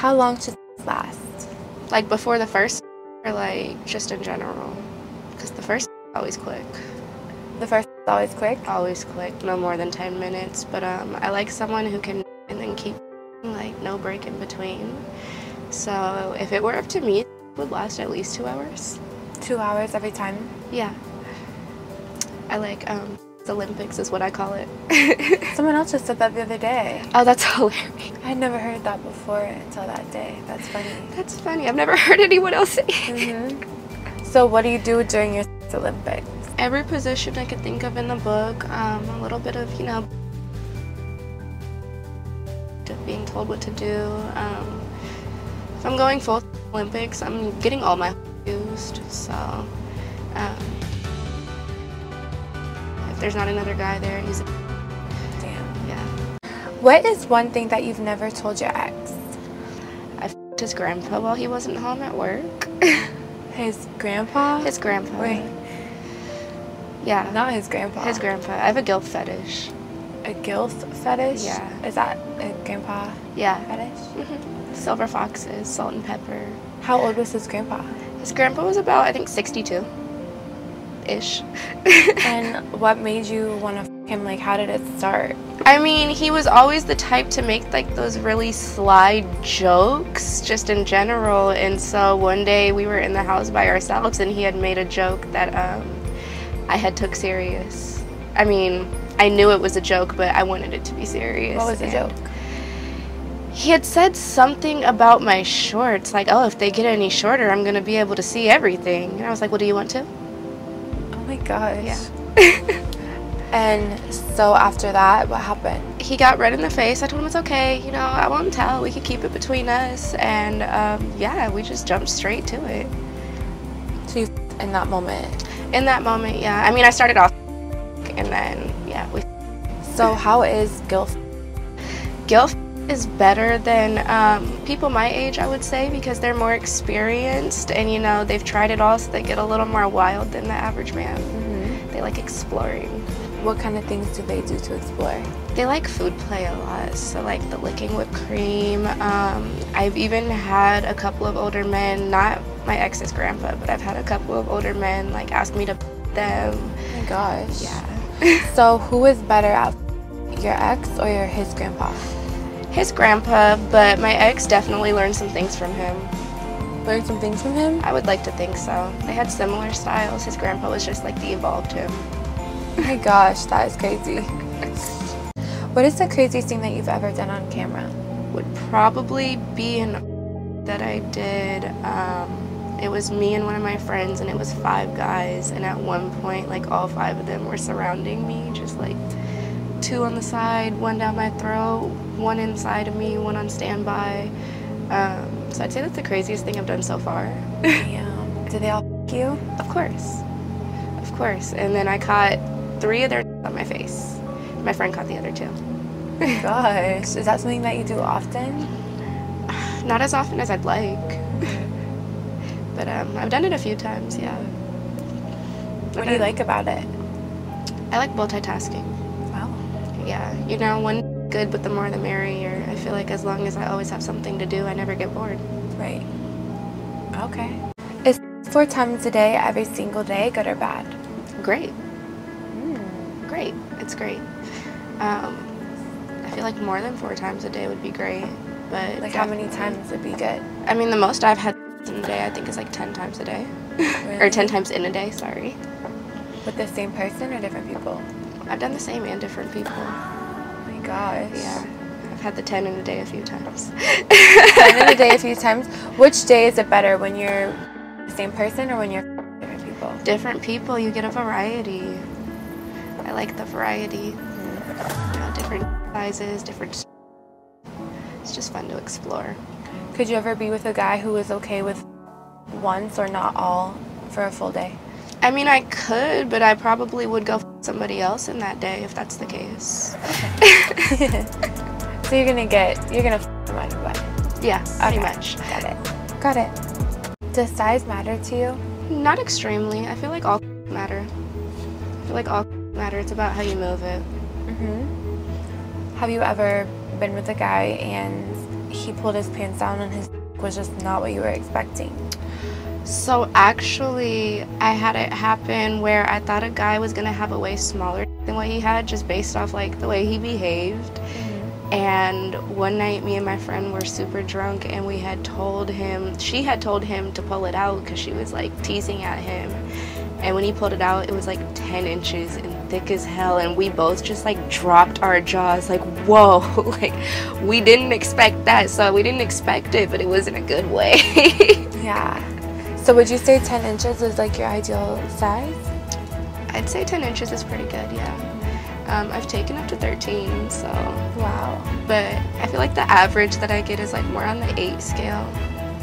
How long should last? Like before the first, or like just in general? Because the first is always quick. The first is always quick? Always quick, no more than 10 minutes. But I like someone who can and then keep like no break in between. So if it were up to me, it would last at least 2 hours. 2 hours every time? Yeah. I like the Olympics is what I call it. Someone else just said that the other day. Oh, that's hilarious. I'd never heard that before until that day. That's funny. That's funny. I've never heard anyone else say it. So what do you do during your Olympics? Every position I could think of in the book, a little bit of, you know, being told what to do. If I'm going full Olympics, I'm getting all my used, so if there's not another guy there, he's Damn. Yeah. What is one thing that you've never told your ex? I f***ed his grandpa while he wasn't home at work. His grandpa? His grandpa. Wait. Yeah. Not his grandpa. His grandpa. I have a guilt fetish. A guilt fetish? Yeah. Is that a grandpa Yeah. fetish? Silver foxes, salt and pepper. How old was his grandpa? His grandpa was about, I think, 62-ish. And what made you want to f him? Like, how did it start? I mean, he was always the type to make like those really sly jokes just in general, and so one day we were in the house by ourselves and he had made a joke that I had took serious. I mean, I knew it was a joke, but I wanted it to be serious. What was the joke? He had said something about my shorts, like, oh, if they get any shorter, I'm going to be able to see everything. And I was like, well, do you want to? Oh my gosh. Yeah. And so after that, what happened? He got red in the face. I told him it's okay, you know, I won't tell. We could keep it between us. And yeah, we just jumped straight to it. So you in that moment? In that moment, yeah. I mean, I started off and then, yeah. So how is guilt? Guilt is better than people my age, I would say, because they're more experienced and, you know, they've tried it all, so they get a little more wild than the average man. They like exploring. What kind of things do they do to explore? They like food play a lot, so like the licking whipped cream. I've even had a couple of older men, not my ex's grandpa, but I've had a couple of older men like ask me to them. Oh my gosh. Yeah. So who is better at your ex or his grandpa? His grandpa, but my ex definitely learned some things from him. Learned some things from him? I would like to think so. They had similar styles. His grandpa was just like the evolved him. Oh my gosh, that is crazy. What is the craziest thing that you've ever done on camera? Would probably be an that I did. It was me and one of my friends, and it was 5 guys, and at one point, like, all 5 of them were surrounding me, just like 2 on the side, 1 down my throat, 1 inside of me, 1 on standby. So I'd say that's the craziest thing I've done so far. Damn. Did they all f you? Of course. Of course. And then I caught 3 of their on my face. My friend caught the other 2. Oh my gosh. Is that something that you do often? Not as often as I'd like. But I've done it a few times, yeah. What do you like about it? I like multitasking. Wow. Yeah, you know, one good, but the more the merrier. I feel like as long as I always have something to do, I never get bored. Right. Okay. Is 4 times a day, every single day, good or bad? Great. Great. It's great. I feel like more than 4 times a day would be great, but like how many times would be good? I mean, the most I've had in a day, I think, is like 10 times a day. Really? Or 10 times in a day, sorry. With the same person or different people? I've done the same and different people. Oh my gosh. Yeah. I've had the 10 in a day a few times. 10 in a day a few times? Which day is it better, when you're the same person or when you're different people? Different people, you get a variety. I like the variety. You know, different sizes, different. It's just fun to explore. Could you ever be with a guy who is okay with once or not all for a full day? I mean, I could, but I probably would go somebody else in that day if that's the case. Okay. So you're gonna f them either way? Yeah, pretty Okay. much. Got it. Got it. Does size matter to you? Not extremely. I feel like all matter. I feel like all matter. It's about how you move it. Have you ever been with a guy and he pulled his pants down and his was just not what you were expecting? So actually, I had it happen where I thought a guy was gonna have a way smaller than what he had, just based off like the way he behaved. And one night, me and my friend were super drunk, and she had told him to pull it out because she was like teasing at him. And when he pulled it out, it was like 10 inches and thick as hell, and we both just like dropped our jaws like, whoa. Like, we didn't expect that. So we didn't expect it, but it was in a good way. Yeah. So would you say 10 inches is like your ideal size? I'd say 10 inches is pretty good, yeah. I've taken up to 13, so. Wow. But I feel like the average that I get is like more on the 8 scale.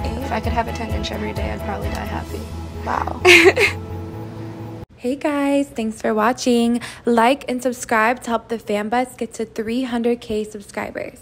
8? If I could have a 10-inch every day, I'd probably die happy. Wow. Hey guys, thanks for watching. Like and subscribe to help the fan bus get to 300K subscribers.